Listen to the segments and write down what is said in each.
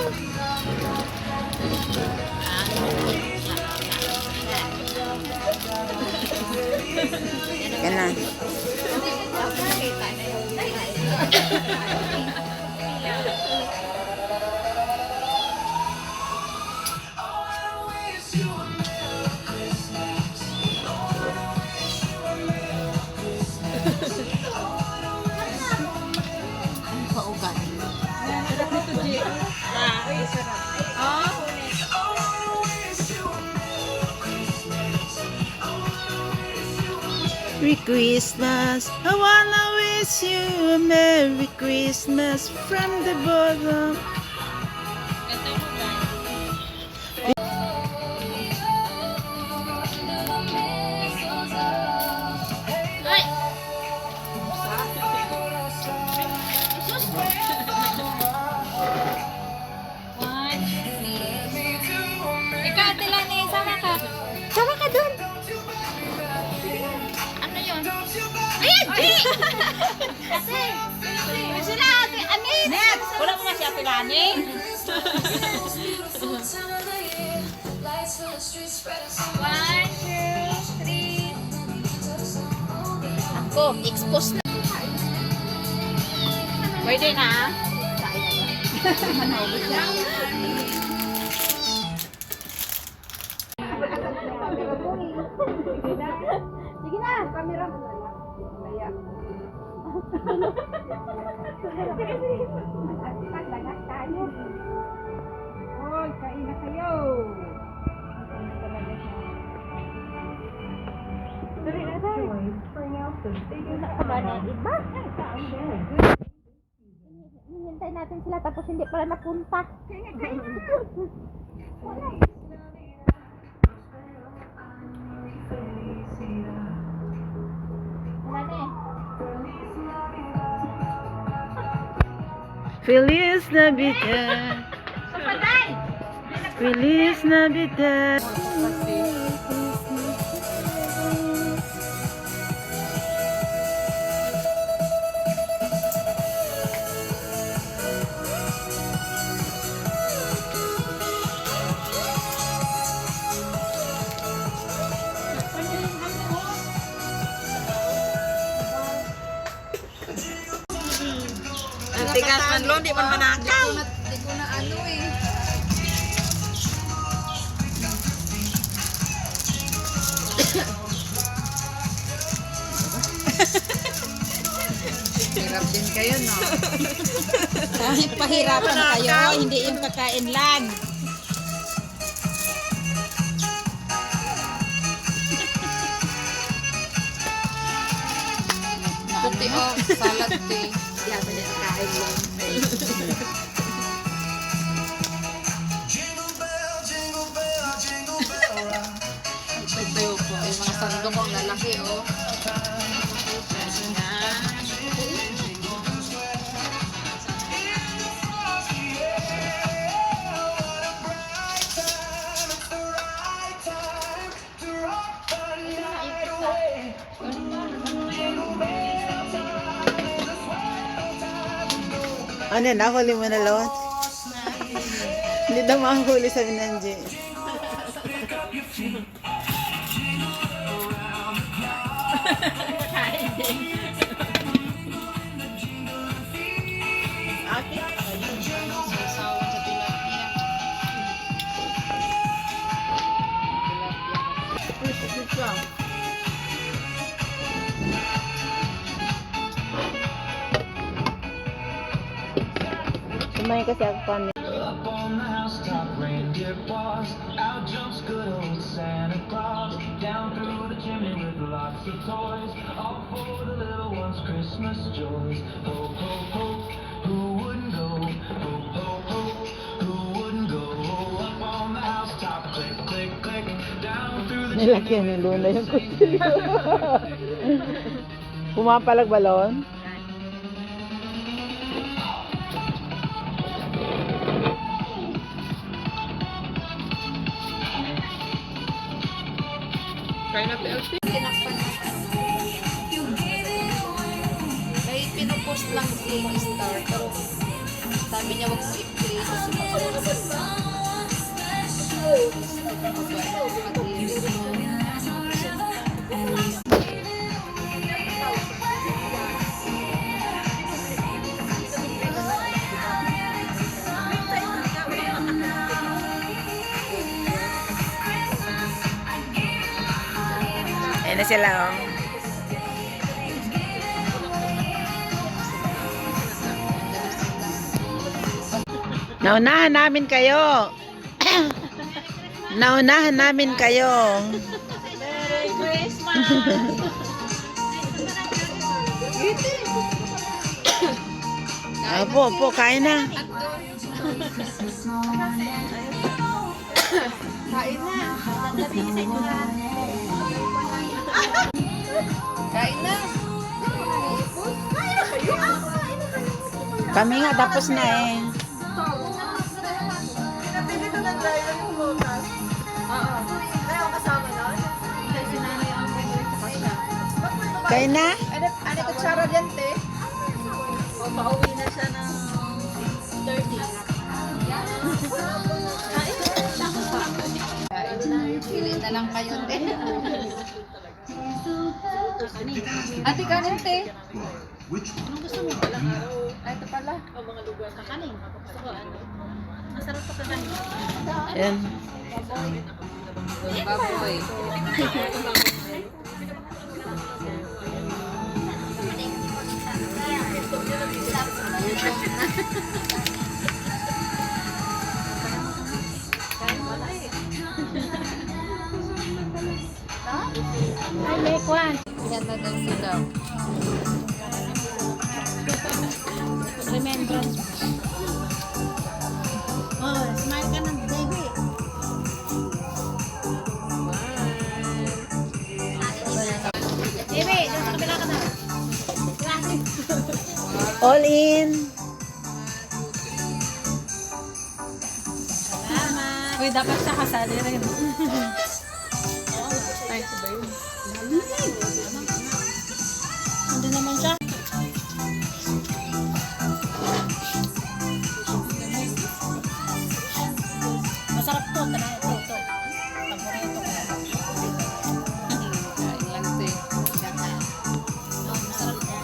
Yan na. Paugan. Merry Christmas, I wanna wish you a Merry Christmas from the bottom. Ikaw, Ate Lani, sama ka. Sama ka dun. Ano yun? Ayan! Ate! Sila, Ate Anin! Wala mo si Ate Lani? One, two, three. Ako, expose na. Pwede na. Sige na, camera mo na lang. Kaya. Paglagas tayo. Hoy, kain na kayo. Dali na tayo. Wala na iba. Hinintay natin sila tapos hindi pala napunta. Feliz Navidad. Feliz Navidad. Ang tigas man lo, di man manakaw. Di ko na ano eh. Hirap din kayo, no? Kahit pahirapan kayo, hindi yung kakain lang. Puti o, salad tea. Yan, yan, kain lang. Ito yung po, yung mga sando ko, ang lalaki, oh. Ano na, huli mo na lawan? Hindi daw makahuli sa Binanji. Sasawan sa tilapia. Sumay kasi ako kami. Up on the housetop, reindeer paws. Out jumps good old Santa Claus. Down through the chimney with lots of toys. All for the little ones' Christmas joys. Ho, ho, ho, who wouldn't go? Ho, ho, ho, who wouldn't go? Up on the housetop, click, click, click. Down through the Nilagyan ni Luna yung kutsilyo. Pumapalag balon? Try na PLC. May pinupost lang si Star, pero sabi niya wag mo i-play. Ayan na sila, oh. Naunahan namin kayo. Naunahan namin kayo. Merry Christmas! Opo, kain na. Kain na. Kain na. Kami nga, tapos na eh. Kain na? Ano kutsara dyan, te? O, pauwi na siya ng 30. Pili na lang kayo, te. Ate, kanin, te. Anong gusto mo pala? Ay, ito pala. O, mga lugar. Kakanin. Gusto ko, ano? Masarap pa kakanin. Ayan. Baboy. Ay, Lekwan. Yan na daw sila. Remembrance. Oh, smile ka ng baby. Baby, doon sa kabila ka na. All in. Salamat. Uy, dapat siya kasali rin. Ay, ba yun? Nandun naman siya. Masarap to. Tara, ito. Paborito ko. Kain lang, te. Masarap to.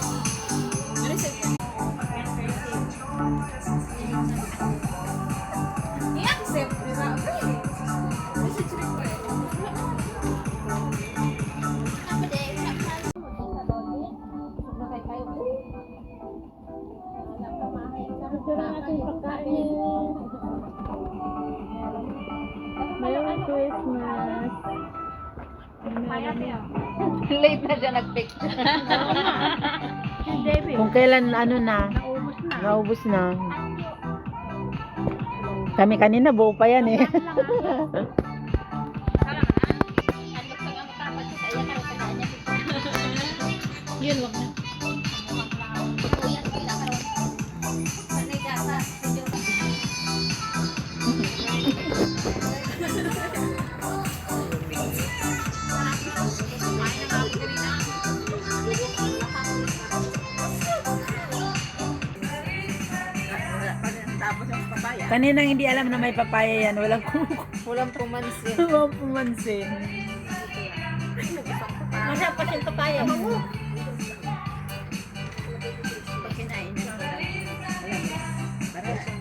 Merry Christmas. Late na siya nag-picture. Kung kailan ano na, naubos na. Kami kanina buo pa yan eh. Yun, wag na. Kaninang hindi alam na may papaya yan, walang Walang pumansin. walang pumansin. Masarap pa siyang papaya. Pag kinain na.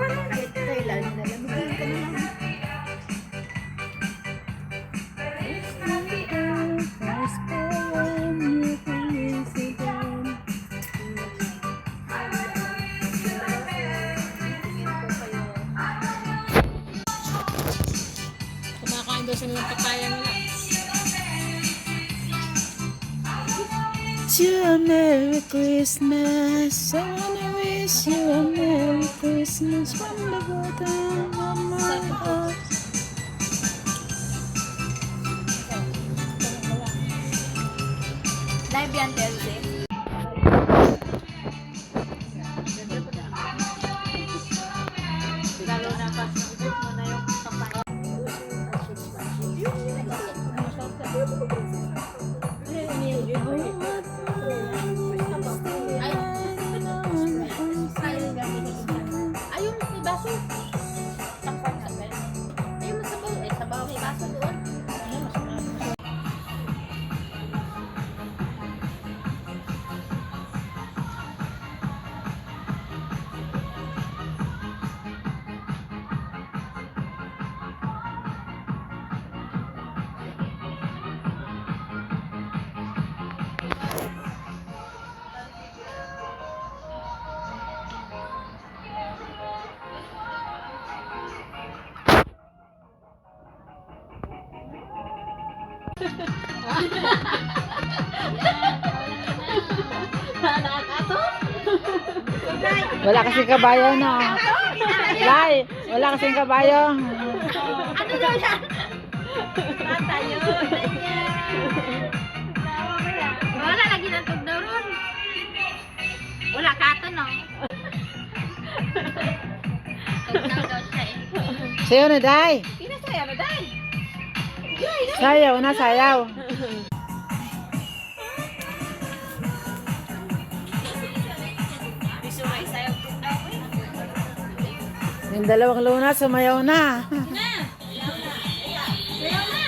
Parang kahit kailan, nalamigin ka naman. Kumakain daw sila ng papaya nila. You a Merry Christmas. I wanna wish you a Merry Christmas from the bottom of my heart. Live yan, Telze. Lalo na pas nabibit mo na yung papaya. Ayun, may baso. Wala kasing kabayo, no? Lai, wala kasing kabayo. Ano daw yan? Matayo. Wala lagi ng tugdaw ron. Wala kato, no? Tugdaw daw siya eh. Sayo na, Day. Pinasaya na dahil. Sayaw na, sayaw. Sumayaw tugdaw eh. Yung dalawang luna, sumayaw na. Sayaw na.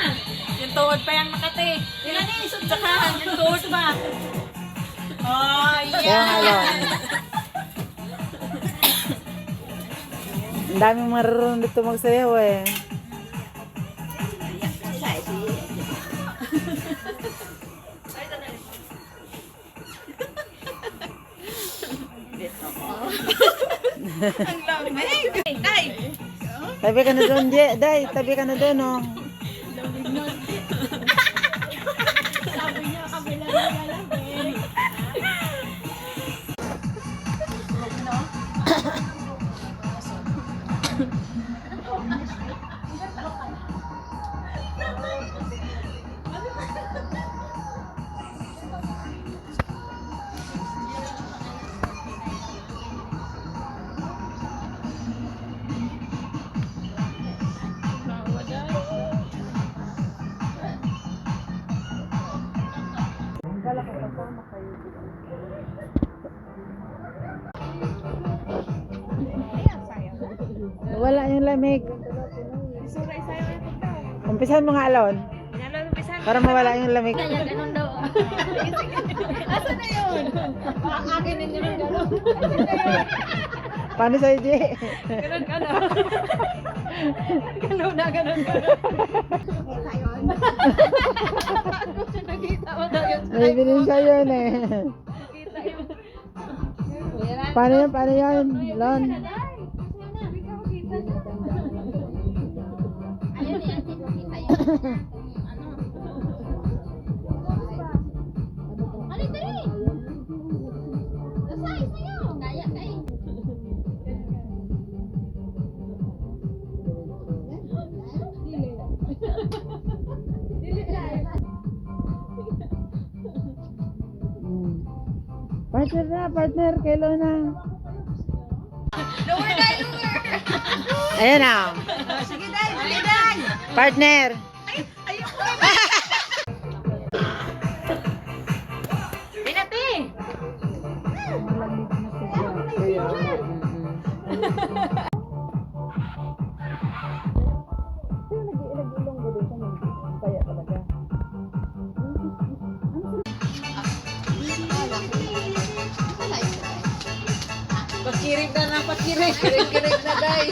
Yung tuhod pa yung makati. Ilan eh, sudsakan. Yung tuhod pa. Oh, Kaya nga yun. Ang daming marunong dito magsayaw eh. Ang lamig. Tay. Tabi ka na doon, Day. Tabi ka na doon, oh. Wala yung lamig. Umpisan mo nga, Alon. Para mawala yung lamig. Kaya ganun daw. Asa na yun? Akin din ganun ganun. Paano sa'yo, Jay? Ganun ganun. Ganun na ganun ganun. Nakita mo daw yun. May bilhin sa'yo yun eh. Nakita yun. Paano yun? Paano yun? Lon? Ayun eh, hindi ko kita yun. Ano? Dali! Dasay, sayo! Gaya kayo. Partner na, partner. Kay Lona. Lower na, lower! Ayan na. Sige, Day! Sige, Day! Partner. Ayun ko! Pinati! Pakirig na, pakirig. Kirig-kirig na, Day.